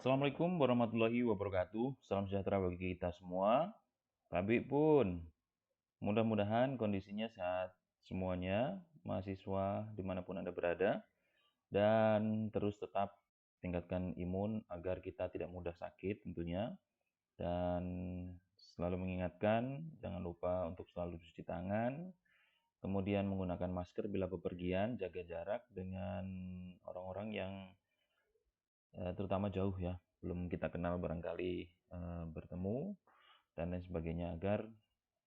Assalamualaikum warahmatullahi wabarakatuh. Salam sejahtera bagi kita semua. Kabik pun, mudah-mudahan kondisinya sehat semuanya, mahasiswa dimanapun Anda berada, dan terus tetap tingkatkan imun agar kita tidak mudah sakit tentunya, dan selalu mengingatkan jangan lupa untuk selalu cuci tangan, kemudian menggunakan masker bila bepergian, jaga jarak dengan orang-orang yang terutama jauh ya, belum kita kenal barangkali bertemu dan lain sebagainya agar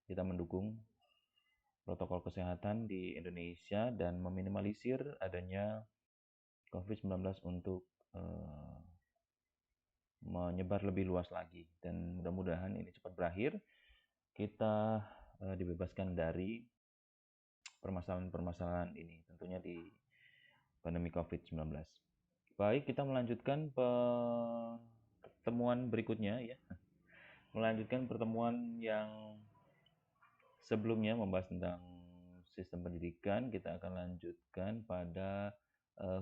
kita mendukung protokol kesehatan di Indonesia dan meminimalisir adanya COVID-19 untuk menyebar lebih luas lagi, dan mudah-mudahan ini cepat berakhir, kita dibebaskan dari permasalahan-permasalahan ini tentunya di pandemi COVID-19. Baik, kita melanjutkan pertemuan berikutnya ya. Melanjutkan pertemuan yang sebelumnya membahas tentang sistem pendidikan, kita akan lanjutkan pada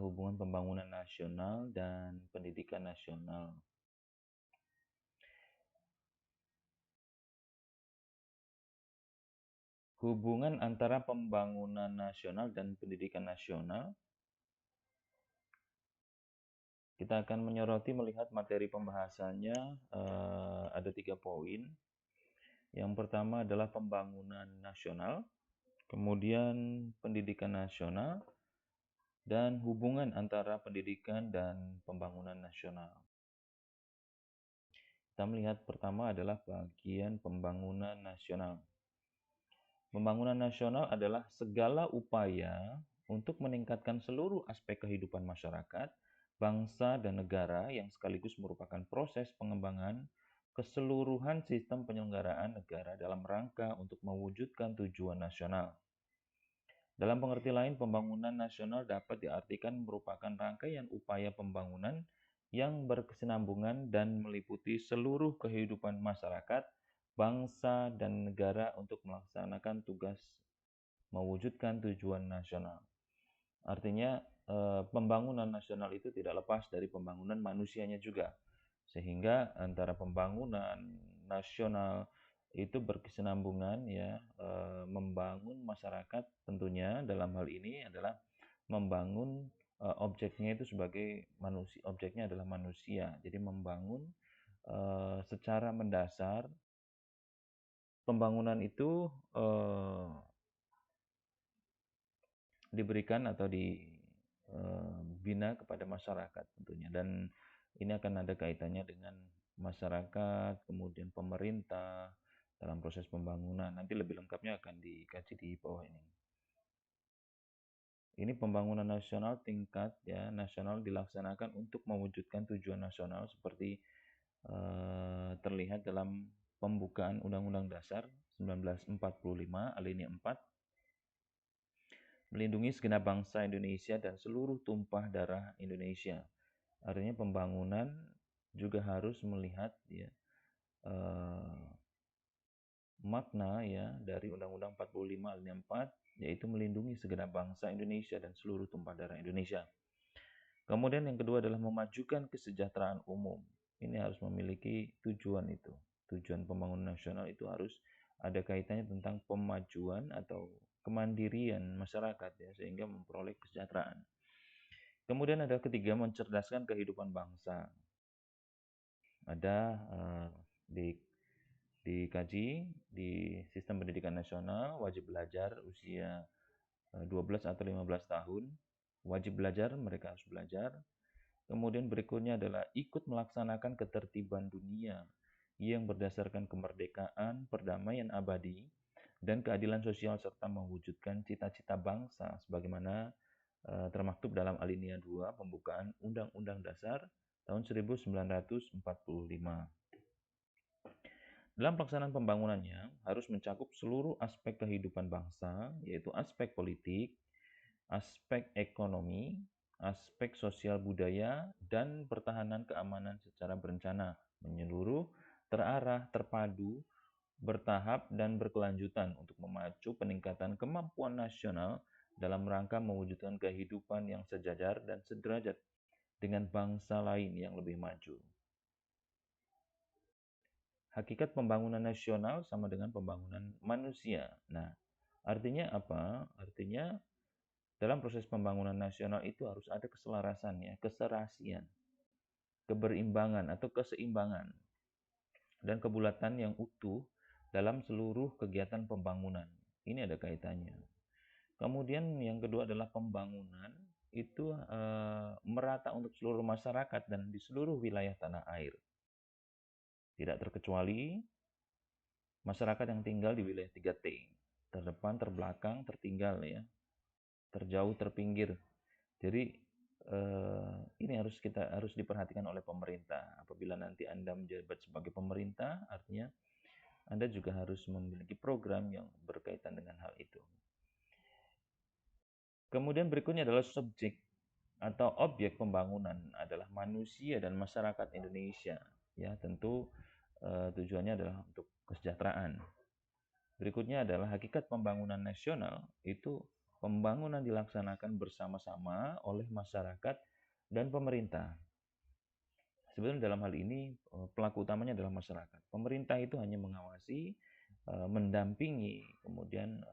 hubungan pembangunan nasional dan pendidikan nasional. Hubungan antara pembangunan nasional dan pendidikan nasional, kita akan menyoroti melihat materi pembahasannya ada 3 poin. Yang pertama adalah pembangunan nasional, kemudian pendidikan nasional, dan hubungan antara pendidikan dan pembangunan nasional. Kita melihat pertama adalah bagian pembangunan nasional. Pembangunan nasional adalah segala upaya untuk meningkatkan seluruh aspek kehidupan masyarakat, bangsa, dan negara yang sekaligus merupakan proses pengembangan keseluruhan sistem penyelenggaraan negara dalam rangka untuk mewujudkan tujuan nasional. Dalam pengertian lain, pembangunan nasional dapat diartikan merupakan rangkaian upaya pembangunan yang berkesinambungan dan meliputi seluruh kehidupan masyarakat, bangsa, dan negara untuk melaksanakan tugas mewujudkan tujuan nasional. Artinya, pembangunan nasional itu tidak lepas dari pembangunan manusianya juga. Sehingga antara pembangunan nasional itu berkesinambungan ya, membangun masyarakat tentunya dalam hal ini adalah membangun objeknya itu sebagai manusia, objeknya adalah manusia. Jadi membangun secara mendasar pembangunan itu diberikan atau dibina kepada masyarakat tentunya, dan ini akan ada kaitannya dengan masyarakat, kemudian pemerintah dalam proses pembangunan. Nanti lebih lengkapnya akan dikaji di bawah ini. Ini pembangunan nasional tingkat ya nasional dilaksanakan untuk mewujudkan tujuan nasional seperti terlihat dalam pembukaan Undang-Undang Dasar 1945 alinea 4, melindungi segenap bangsa Indonesia dan seluruh tumpah darah Indonesia. Artinya pembangunan juga harus melihat ya makna ya dari Undang-Undang 45 alinea 4, yaitu melindungi segenap bangsa Indonesia dan seluruh tumpah darah Indonesia. Kemudian yang kedua adalah memajukan kesejahteraan umum. Ini harus memiliki tujuan itu. Tujuan pembangunan nasional itu harus ada kaitannya tentang pemajuan atau kemandirian masyarakat ya, sehingga memperoleh kesejahteraan. Kemudian ada ketiga, mencerdaskan kehidupan bangsa. Ada dikaji di sistem pendidikan nasional, wajib belajar usia 12 atau 15 tahun. Wajib belajar, mereka harus belajar. Kemudian berikutnya adalah ikut melaksanakan ketertiban dunia yang berdasarkan kemerdekaan, perdamaian abadi, dan keadilan sosial serta mewujudkan cita-cita bangsa sebagaimana termaktub dalam alinea 2 pembukaan Undang-Undang Dasar tahun 1945. Dalam pelaksanaan pembangunannya harus mencakup seluruh aspek kehidupan bangsa, yaitu aspek politik, aspek ekonomi, aspek sosial budaya, dan pertahanan keamanan secara berencana, menyeluruh, terarah, terpadu, bertahap, dan berkelanjutan untuk memacu peningkatan kemampuan nasional dalam rangka mewujudkan kehidupan yang sejajar dan sederajat dengan bangsa lain yang lebih maju. Hakikat pembangunan nasional sama dengan pembangunan manusia. Nah, artinya apa? Artinya dalam proses pembangunan nasional itu harus ada keselarasan ya, keserasian, keberimbangan atau keseimbangan dan kebulatan yang utuh dalam seluruh kegiatan pembangunan. Ini ada kaitannya. Kemudian yang kedua adalah pembangunan itu merata untuk seluruh masyarakat dan di seluruh wilayah tanah air. Tidak terkecuali masyarakat yang tinggal di wilayah 3T. Terdepan, terbelakang, tertinggal ya. Terjauh, terpinggir. Jadi ini harus diperhatikan oleh pemerintah. Apabila nanti Anda menjabat sebagai pemerintah, artinya Anda juga harus memiliki program yang berkaitan dengan hal itu. Kemudian berikutnya adalah subjek atau objek pembangunan adalah manusia dan masyarakat Indonesia. Ya, tentu tujuannya adalah untuk kesejahteraan. Berikutnya adalah hakikat pembangunan nasional, itu pembangunan dilaksanakan bersama-sama oleh masyarakat dan pemerintah. Sebenarnya dalam hal ini pelaku utamanya adalah masyarakat. Pemerintah itu hanya mengawasi, mendampingi, kemudian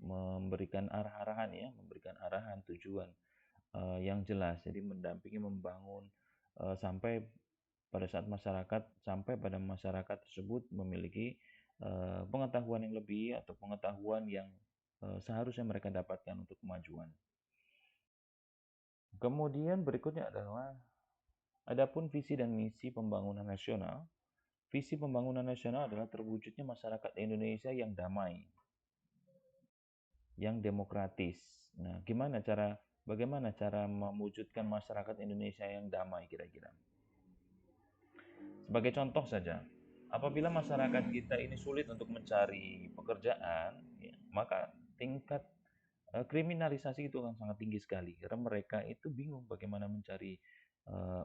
memberikan arah-arahan ya, memberikan arahan tujuan yang jelas. Jadi mendampingi membangun sampai pada masyarakat tersebut memiliki pengetahuan yang lebih atau pengetahuan yang seharusnya mereka dapatkan untuk kemajuan. Kemudian berikutnya adalah adapun visi dan misi pembangunan nasional. Visi pembangunan nasional adalah terwujudnya masyarakat Indonesia yang damai, yang demokratis. Nah, bagaimana cara mewujudkan masyarakat Indonesia yang damai kira-kira? Sebagai contoh saja, apabila masyarakat kita ini sulit untuk mencari pekerjaan, ya, maka tingkat kriminalisasi itu akan sangat tinggi sekali karena mereka itu bingung bagaimana mencari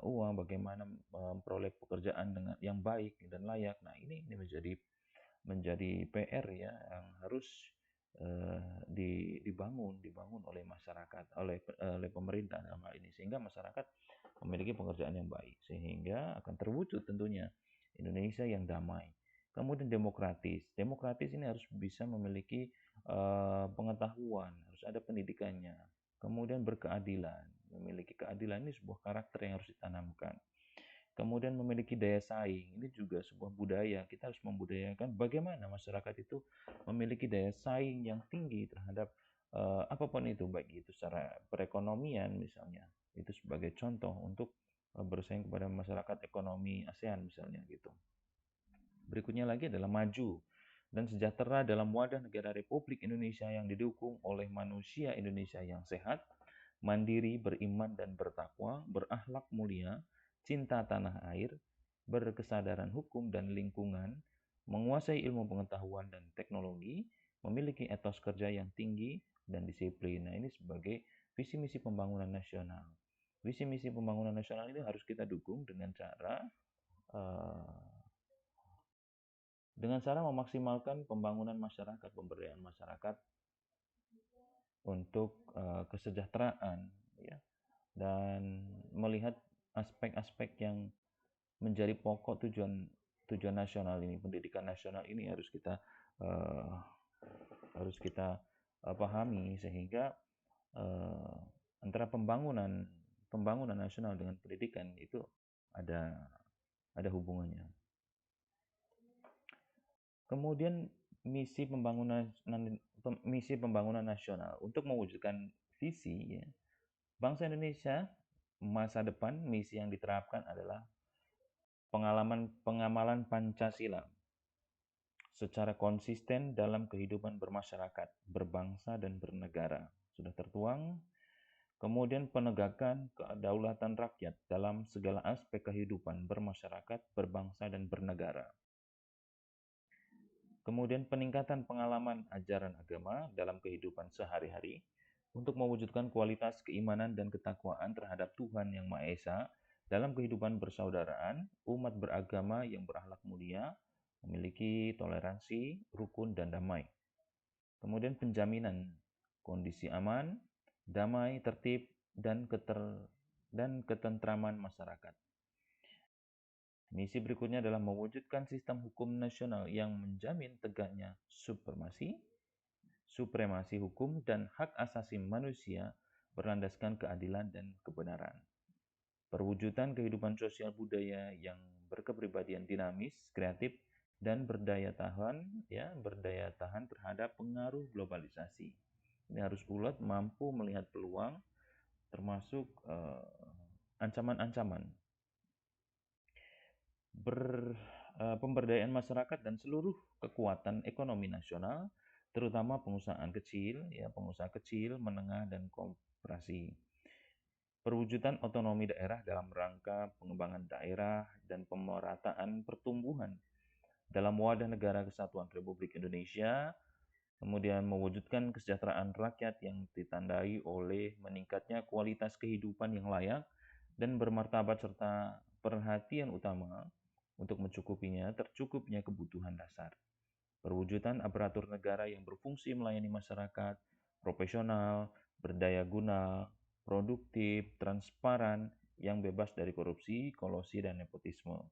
uang, bagaimana memperoleh pekerjaan dengan yang baik dan layak. Nah, ini menjadi PR ya yang harus dibangun oleh masyarakat, oleh pemerintah dalam hal ini, sehingga masyarakat memiliki pekerjaan yang baik, sehingga akan terwujud tentunya Indonesia yang damai. Kemudian demokratis. Demokratis ini harus bisa memiliki pengetahuan, harus ada pendidikannya. Kemudian berkeadilan. Memiliki keadilan ini sebuah karakter yang harus ditanamkan. Kemudian memiliki daya saing, ini juga sebuah budaya. Kita harus membudayakan bagaimana masyarakat itu memiliki daya saing yang tinggi terhadap apapun itu, baik itu secara perekonomian misalnya. Itu sebagai contoh untuk bersaing kepada masyarakat ekonomi ASEAN misalnya gitu. Berikutnya lagi adalah maju dan sejahtera dalam wadah negara Republik Indonesia yang didukung oleh manusia Indonesia yang sehat, mandiri, beriman dan bertakwa, berakhlak mulia, cinta tanah air, berkesadaran hukum dan lingkungan, menguasai ilmu pengetahuan dan teknologi, memiliki etos kerja yang tinggi dan disiplin. Nah, ini sebagai visi misi pembangunan nasional. Visi misi pembangunan nasional ini harus kita dukung dengan cara memaksimalkan pembangunan masyarakat, pemberdayaan masyarakat untuk kesejahteraan, ya, dan melihat aspek-aspek yang menjadi pokok tujuan nasional ini, pendidikan nasional ini uh, harus kita pahami, sehingga antara pembangunan nasional dengan pendidikan itu ada hubungannya. Kemudian misi pembangunan nasional untuk mewujudkan visi ya, bangsa Indonesia masa depan, misi yang diterapkan adalah pengamalan Pancasila secara konsisten dalam kehidupan bermasyarakat, berbangsa dan bernegara. Sudah tertuang. Kemudian penegakan kedaulatan rakyat dalam segala aspek kehidupan bermasyarakat, berbangsa dan bernegara. Kemudian peningkatan pengalaman ajaran agama dalam kehidupan sehari-hari untuk mewujudkan kualitas keimanan dan ketakwaan terhadap Tuhan Yang Maha Esa dalam kehidupan persaudaraan, umat beragama yang berakhlak mulia, memiliki toleransi, rukun, dan damai. Kemudian penjaminan kondisi aman, damai, tertib, dan ketentraman masyarakat. Misi berikutnya adalah mewujudkan sistem hukum nasional yang menjamin tegaknya supremasi hukum dan hak asasi manusia berlandaskan keadilan dan kebenaran. Perwujudan kehidupan sosial budaya yang berkepribadian dinamis, kreatif, dan berdaya tahan terhadap pengaruh globalisasi. Ini harus ulet mampu melihat peluang termasuk ancaman-ancaman. Pemberdayaan masyarakat dan seluruh kekuatan ekonomi nasional, terutama pengusaha kecil, menengah, dan koperasi. Perwujudan otonomi daerah dalam rangka pengembangan daerah dan pemerataan pertumbuhan dalam wadah negara kesatuan Republik Indonesia, kemudian mewujudkan kesejahteraan rakyat yang ditandai oleh meningkatnya kualitas kehidupan yang layak dan bermartabat serta perhatian utama untuk tercukupnya kebutuhan dasar. Perwujudan aparatur negara yang berfungsi melayani masyarakat, profesional, berdaya guna, produktif, transparan, yang bebas dari korupsi, kolusi, dan nepotisme.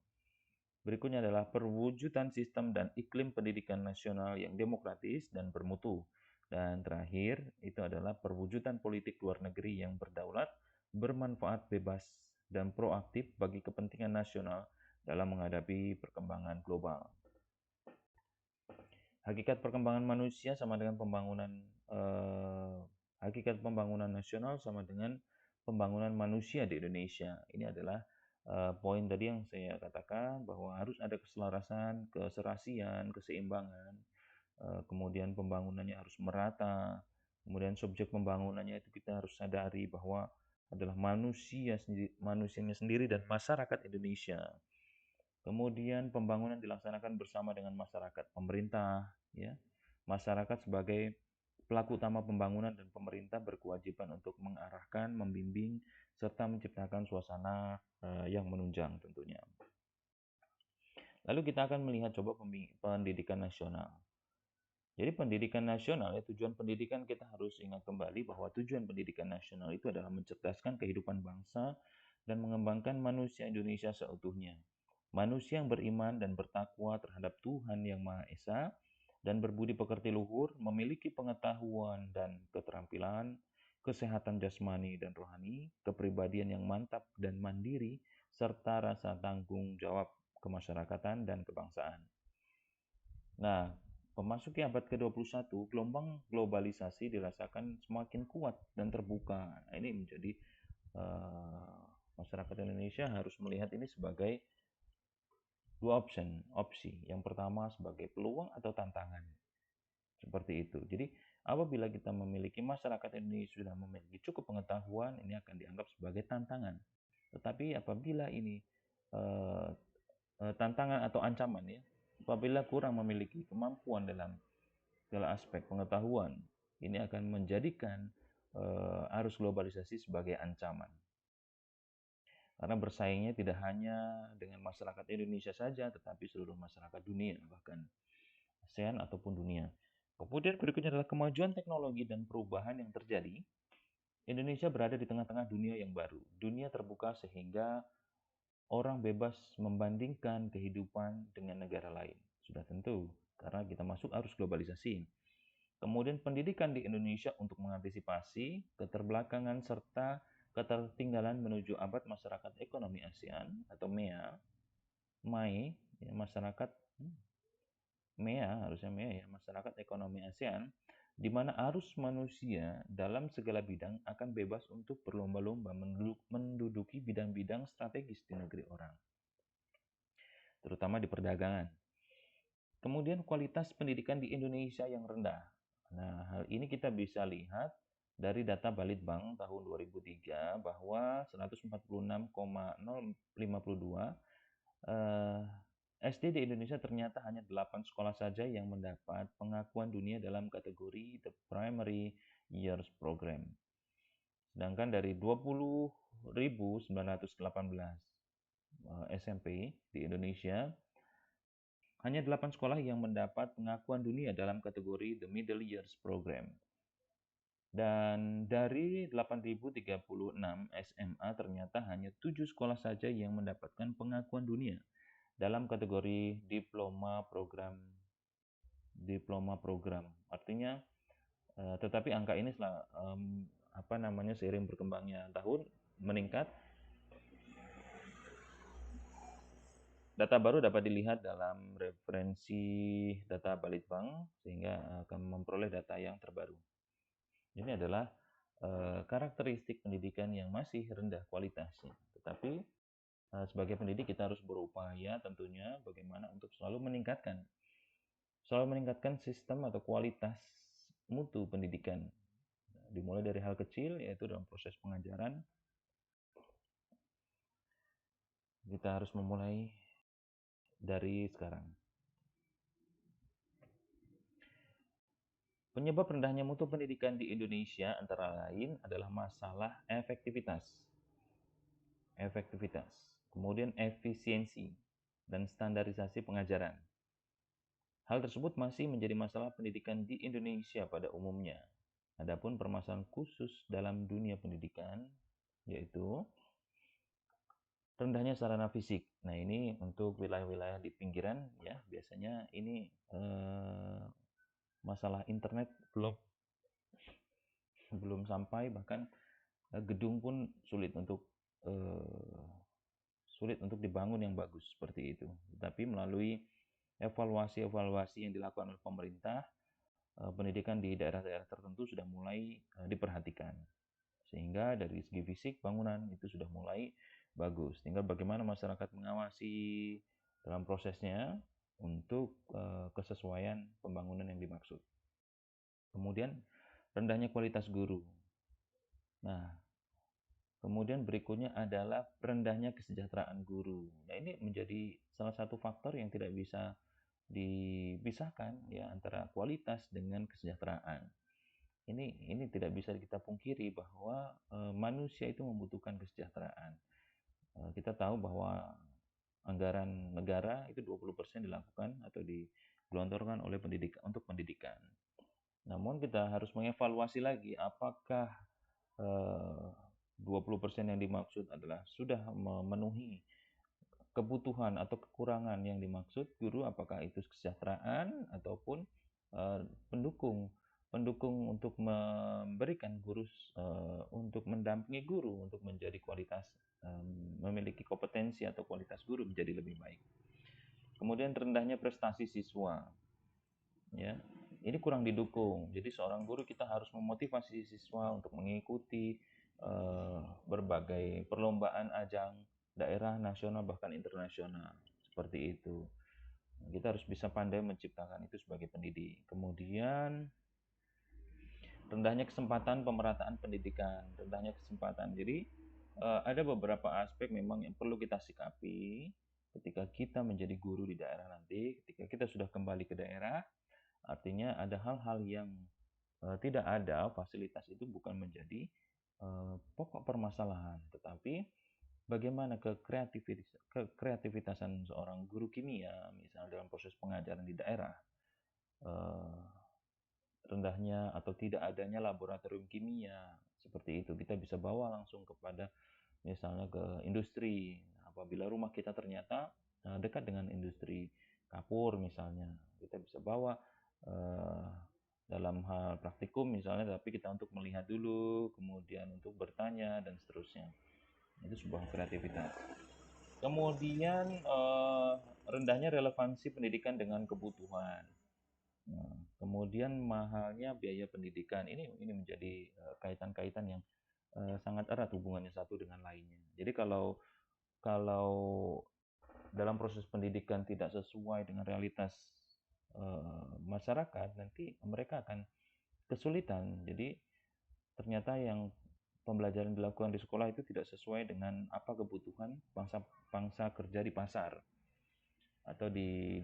Berikutnya adalah perwujudan sistem dan iklim pendidikan nasional yang demokratis dan bermutu. Dan terakhir, itu adalah perwujudan politik luar negeri yang berdaulat, bermanfaat, bebas, dan proaktif bagi kepentingan nasional dalam menghadapi perkembangan global. Hakikat perkembangan manusia sama dengan hakikat pembangunan nasional sama dengan pembangunan manusia di Indonesia. Ini adalah poin tadi yang saya katakan bahwa harus ada keselarasan, keserasian, keseimbangan, kemudian pembangunannya harus merata, kemudian subjek pembangunannya itu kita harus sadari bahwa adalah manusianya sendiri dan masyarakat Indonesia. Kemudian pembangunan dilaksanakan bersama dengan masyarakat, pemerintah, masyarakat sebagai pelaku utama pembangunan dan pemerintah berkewajiban untuk mengarahkan, membimbing, serta menciptakan suasana yang menunjang tentunya. Lalu kita akan melihat coba pendidikan nasional. Jadi pendidikan nasional, tujuan pendidikan kita harus ingat kembali bahwa tujuan pendidikan nasional itu adalah mencerdaskan kehidupan bangsa dan mengembangkan manusia Indonesia seutuhnya. Manusia yang beriman dan bertakwa terhadap Tuhan Yang Maha Esa dan berbudi pekerti luhur, memiliki pengetahuan dan keterampilan, kesehatan jasmani dan rohani, kepribadian yang mantap dan mandiri, serta rasa tanggung jawab kemasyarakatan dan kebangsaan. Nah, memasuki abad ke-21, gelombang globalisasi dirasakan semakin kuat dan terbuka. Nah, ini menjadi masyarakat Indonesia harus melihat ini sebagai dua opsi. Yang pertama sebagai peluang atau tantangan. Seperti itu. Jadi, apabila kita memiliki masyarakat Indonesia sudah memiliki cukup pengetahuan, ini akan dianggap sebagai tantangan. Tetapi apabila ini tantangan atau ancaman apabila kurang memiliki kemampuan dalam segala aspek pengetahuan, ini akan menjadikan arus globalisasi sebagai ancaman. Karena bersaingnya tidak hanya dengan masyarakat Indonesia saja, tetapi seluruh masyarakat dunia, bahkan ASEAN ataupun dunia. Kemudian berikutnya adalah kemajuan teknologi dan perubahan yang terjadi. Indonesia berada di tengah-tengah dunia yang baru. Dunia terbuka sehingga orang bebas membandingkan kehidupan dengan negara lain. Sudah tentu, karena kita masuk arus globalisasi. Kemudian pendidikan di Indonesia untuk mengantisipasi keterbelakangan serta ketertinggalan menuju abad masyarakat ekonomi ASEAN atau masyarakat ekonomi ASEAN, di mana arus manusia dalam segala bidang akan bebas untuk berlomba-lomba menduduki bidang-bidang strategis di negeri orang, terutama di perdagangan. Kemudian kualitas pendidikan di Indonesia yang rendah. Nah, hal ini kita bisa lihat dari data Balitbank tahun 2003 bahwa 146,052 SD di Indonesia ternyata hanya 8 sekolah saja yang mendapat pengakuan dunia dalam kategori The Primary Years Program. Sedangkan dari 20.918 SMP di Indonesia, hanya 8 sekolah yang mendapat pengakuan dunia dalam kategori The Middle Years Program. Dan dari 8.036 SMA ternyata hanya 7 sekolah saja yang mendapatkan pengakuan dunia dalam kategori diploma program. Artinya tetapi angka ini seiring berkembangnya tahun meningkat. Data baru dapat dilihat dalam referensi data Balitbank sehingga akan memperoleh data yang terbaru. Ini adalah karakteristik pendidikan yang masih rendah kualitasnya. Tetapi sebagai pendidik kita harus berupaya tentunya bagaimana untuk selalu meningkatkan sistem atau kualitas mutu pendidikan. Dimulai dari hal kecil, yaitu dalam proses pengajaran. Kita harus memulai dari sekarang. Penyebab rendahnya mutu pendidikan di Indonesia antara lain adalah masalah efektivitas, kemudian efisiensi, dan standarisasi pengajaran. Hal tersebut masih menjadi masalah pendidikan di Indonesia pada umumnya. Adapun permasalahan khusus dalam dunia pendidikan yaitu rendahnya sarana fisik. Nah, ini untuk wilayah-wilayah di pinggiran ya, biasanya ini masalah internet belum sampai, bahkan gedung pun sulit untuk dibangun yang bagus seperti itu. Tetapi melalui evaluasi yang dilakukan oleh pemerintah, pendidikan di daerah-daerah tertentu sudah mulai diperhatikan. Sehingga dari segi fisik bangunan itu sudah mulai bagus. Tinggal bagaimana masyarakat mengawasi dalam prosesnya untuk kesesuaian pembangunan yang dimaksud. Kemudian rendahnya kualitas guru. Nah, kemudian berikutnya adalah rendahnya kesejahteraan guru. Nah, ini menjadi salah satu faktor yang tidak bisa dipisahkan ya antara kualitas dengan kesejahteraan. Ini tidak bisa kita pungkiri bahwa manusia itu membutuhkan kesejahteraan. Kita tahu bahwa anggaran negara itu 20% dilakukan atau digelontorkan oleh untuk pendidikan. Namun kita harus mengevaluasi lagi apakah 20% yang dimaksud adalah sudah memenuhi kebutuhan atau kekurangan yang dimaksud guru, apakah itu kesejahteraan ataupun pendukung untuk memberikan guru, untuk mendampingi guru untuk menjadi kualitas, memiliki kompetensi atau kualitas guru menjadi lebih baik. Kemudian rendahnya prestasi siswa, ya ini kurang didukung. Jadi seorang guru kita harus memotivasi siswa untuk mengikuti berbagai perlombaan ajang daerah, nasional, bahkan internasional. Seperti itu. Kita harus bisa pandai menciptakan itu sebagai pendidik. Kemudian rendahnya kesempatan pemerataan pendidikan, Jadi ada beberapa aspek memang yang perlu kita sikapi ketika kita menjadi guru di daerah nanti. Ketika kita sudah kembali ke daerah, artinya ada hal-hal yang tidak ada, fasilitas itu bukan menjadi pokok permasalahan, tetapi bagaimana kreativitasan seorang guru kimia, misalnya dalam proses pengajaran di daerah, rendahnya atau tidak adanya laboratorium kimia, seperti itu kita bisa bawa langsung kepada misalnya ke industri. Apabila rumah kita ternyata dekat dengan industri kapur misalnya, kita bisa bawa dalam hal praktikum misalnya, tapi kita untuk melihat dulu, kemudian untuk bertanya dan seterusnya. Itu sebuah kreativitas. Kemudian rendahnya relevansi pendidikan dengan kebutuhan. Nah, kemudian mahalnya biaya pendidikan. Ini menjadi kaitan-kaitan yang sangat erat hubungannya satu dengan lainnya. Jadi kalau dalam proses pendidikan tidak sesuai dengan realitas masyarakat, nanti mereka akan kesulitan. Jadi ternyata yang pembelajaran dilakukan di sekolah itu tidak sesuai dengan apa kebutuhan bangsa kerja di pasar atau di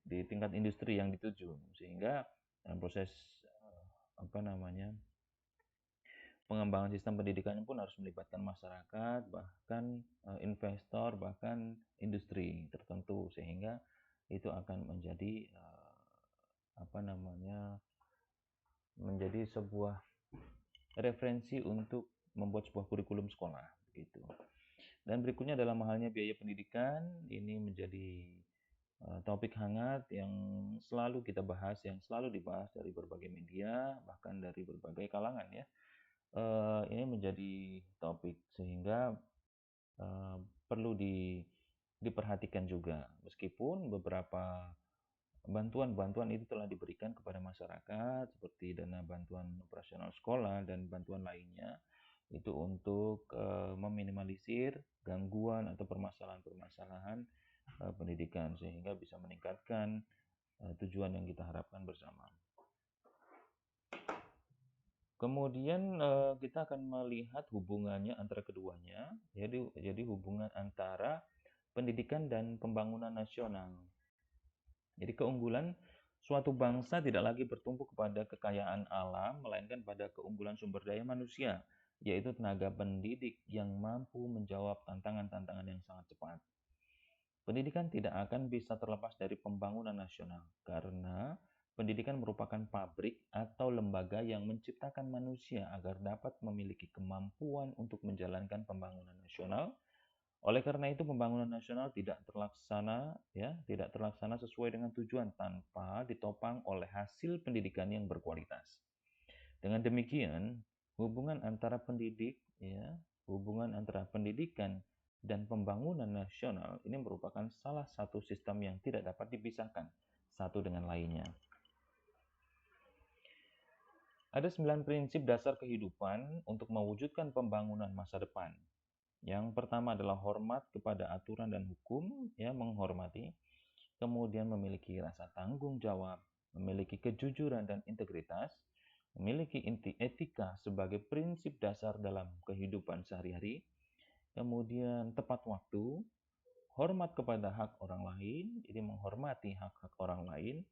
tingkat industri yang dituju, sehingga dalam proses pengembangan sistem pendidikan pun harus melibatkan masyarakat, bahkan investor, bahkan industri tertentu, sehingga itu akan menjadi menjadi sebuah referensi untuk membuat sebuah kurikulum sekolah gitu. Dan berikutnya adalah mahalnya biaya pendidikan. Ini menjadi topik hangat yang selalu kita bahas, yang selalu dibahas dari berbagai media, bahkan dari berbagai kalangan ya. Ini menjadi topik sehingga perlu diperhatikan juga. Meskipun beberapa bantuan-bantuan itu telah diberikan kepada masyarakat seperti dana bantuan operasional sekolah dan bantuan lainnya, itu untuk meminimalisir gangguan atau permasalahan-permasalahan pendidikan sehingga bisa meningkatkan tujuan yang kita harapkan bersama. Kemudian kita akan melihat hubungannya antara keduanya, jadi hubungan antara pendidikan dan pembangunan nasional. Jadi keunggulan suatu bangsa tidak lagi bertumpu kepada kekayaan alam, melainkan pada keunggulan sumber daya manusia, yaitu tenaga pendidik yang mampu menjawab tantangan-tantangan yang sangat cepat. Pendidikan tidak akan bisa terlepas dari pembangunan nasional, karena pendidikan merupakan pabrik atau lembaga yang menciptakan manusia agar dapat memiliki kemampuan untuk menjalankan pembangunan nasional. Oleh karena itu, pembangunan nasional tidak terlaksana sesuai dengan tujuan tanpa ditopang oleh hasil pendidikan yang berkualitas. Dengan demikian, hubungan antara pendidikan dan pembangunan nasional ini merupakan salah satu sistem yang tidak dapat dipisahkan satu dengan lainnya. Ada 9 prinsip dasar kehidupan untuk mewujudkan pembangunan masa depan. Yang pertama adalah hormat kepada aturan dan hukum, menghormati. Kemudian memiliki rasa tanggung jawab, memiliki kejujuran dan integritas, memiliki etika sebagai prinsip dasar dalam kehidupan sehari-hari. Kemudian tepat waktu, hormat kepada hak orang lain, jadi menghormati hak-hak orang lain,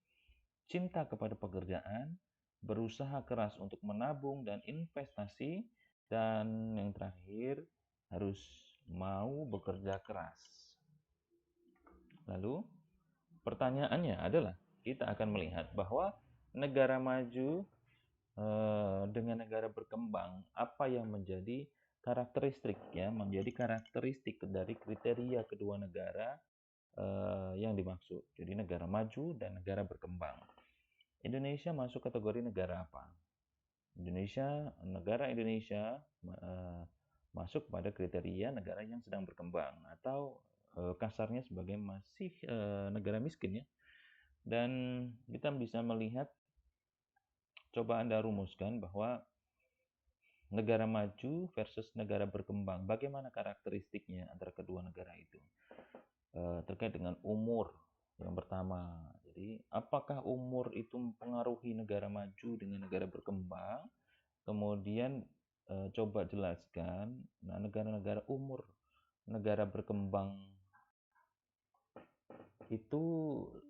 cinta kepada pekerjaan, berusaha keras untuk menabung dan investasi, dan yang terakhir harus mau bekerja keras. Lalu pertanyaannya adalah kita akan melihat bahwa negara maju dengan negara berkembang, apa yang menjadi karakteristik dari kriteria kedua negara yang dimaksud. Jadi negara maju dan negara berkembang. Indonesia masuk kategori negara apa? Negara Indonesia masuk pada kriteria negara yang sedang berkembang atau kasarnya sebagai masih negara miskin ya. Dan kita bisa melihat, coba Anda rumuskan bahwa negara maju versus negara berkembang, bagaimana karakteristiknya antara kedua negara itu. Terkait dengan umur yang pertama. Jadi, apakah umur itu mempengaruhi negara maju dengan negara berkembang? Kemudian coba jelaskan, negara-negara umur negara berkembang itu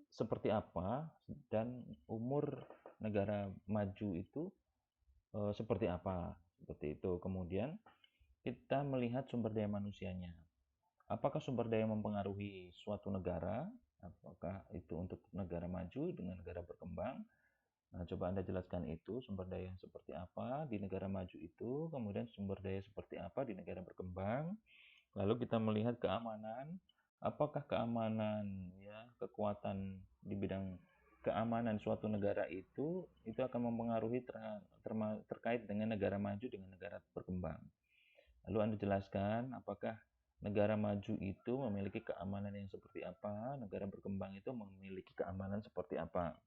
seperti apa dan umur negara maju itu seperti apa, seperti itu. Kemudian kita melihat sumber daya manusianya. Apakah sumber daya mempengaruhi suatu negara? Apakah itu untuk negara maju dengan negara berkembang? Nah, coba Anda jelaskan itu, sumber daya seperti apa di negara maju itu, kemudian sumber daya seperti apa di negara berkembang. Lalu kita melihat keamanan, apakah keamanan kekuatan di bidang keamanan suatu negara itu akan mempengaruhi terkait dengan negara maju dengan negara berkembang. Lalu Anda jelaskan apakah negara maju itu memiliki keamanan yang seperti apa, negara berkembang itu memiliki keamanan seperti apa.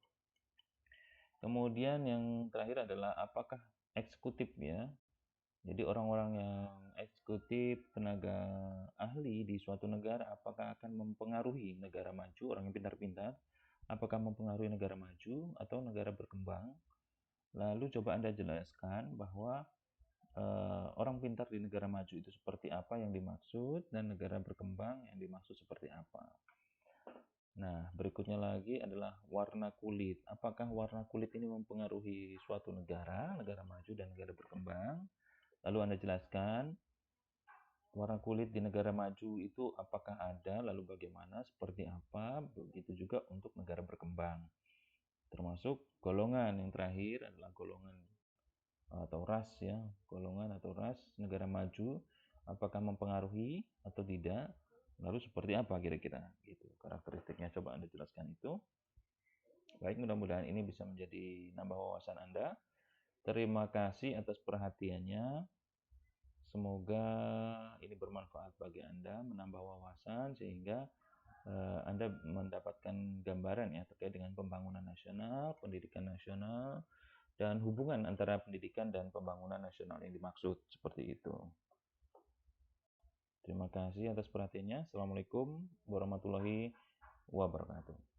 Kemudian yang terakhir adalah apakah eksekutif jadi orang-orang yang eksekutif, tenaga ahli di suatu negara, apakah akan mempengaruhi negara maju, orang yang pintar-pintar, apakah mempengaruhi negara maju atau negara berkembang. Lalu coba Anda jelaskan bahwa orang pintar di negara maju itu seperti apa yang dimaksud, dan negara berkembang yang dimaksud seperti apa. Nah, berikutnya lagi adalah warna kulit. Apakah warna kulit ini mempengaruhi suatu negara maju dan negara berkembang? Lalu Anda jelaskan warna kulit di negara maju itu apakah ada, lalu bagaimana, seperti apa, begitu juga untuk negara berkembang. Termasuk golongan, yang terakhir adalah golongan atau ras golongan atau ras negara maju, apakah mempengaruhi atau tidak, lalu seperti apa kira-kira gitu karakteristiknya, coba Anda jelaskan itu. Baik, mudah-mudahan ini bisa menjadi nambah wawasan Anda. Terima kasih atas perhatiannya. Semoga ini bermanfaat bagi Anda, menambah wawasan sehingga Anda mendapatkan gambaran ya terkait dengan pembangunan nasional, pendidikan nasional, dan hubungan antara pendidikan dan pembangunan nasional yang dimaksud seperti itu. Terima kasih atas perhatiannya. Assalamualaikum warahmatullahi wabarakatuh.